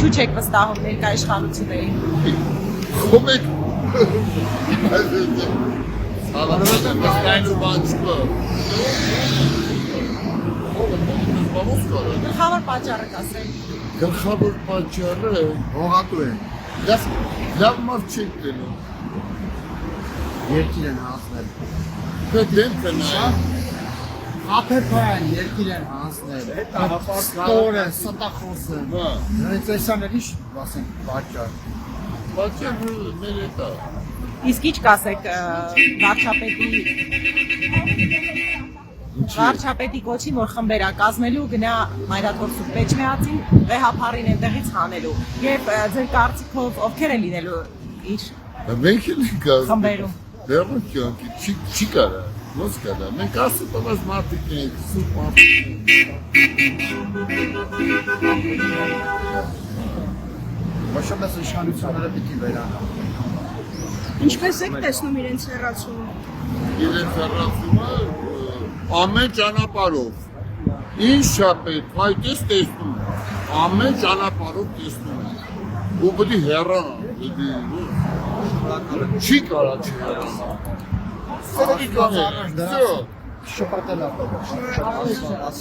Ինչու չեք վստահում ներկայաշխանություններին։ Խոմեք Սալամատը վստահելու բան չկա։ Գլխավոր պատճառը կասեք։ Գլխավոր պատճառը Հողատու է, լավ մարդ չեք դնում։ երկիր են հանձնել։ Պետ դեմքը նա Ափեպան երկիր են հանձնել։ Ստորը, ստախոսը։ Նրանց այսան էլ ինչ ասենք պատճառ։ պատճառը մեր է դա։ Իսկ ինչ կասեք վարչապետի կոչին, որ խմբերակազմելու գնա մայրաթորսու Պեչմեածին վեհափառին այնտեղից հանելու եւ ձեր կարծիքով ովքեր են լինելու իր Մենք էլ կա խմբերում։ Դեռ չի կարա, ոնց կարա։ Մենք ասում մարդիկ ենք, սուր մարդիկ Բաշամես իշխանությունները պիտի վերանան։ Ինչպես եք տեսնում իրենց հեռացումը։ իրենց հեռացումը ամեն ճանապարհով ինչ շապետ, այդպես տեսնում ամեն ճանապարհով տեսնում ու պետք է հեռանա, չի կարա չհեռանա Սա Շփատելա։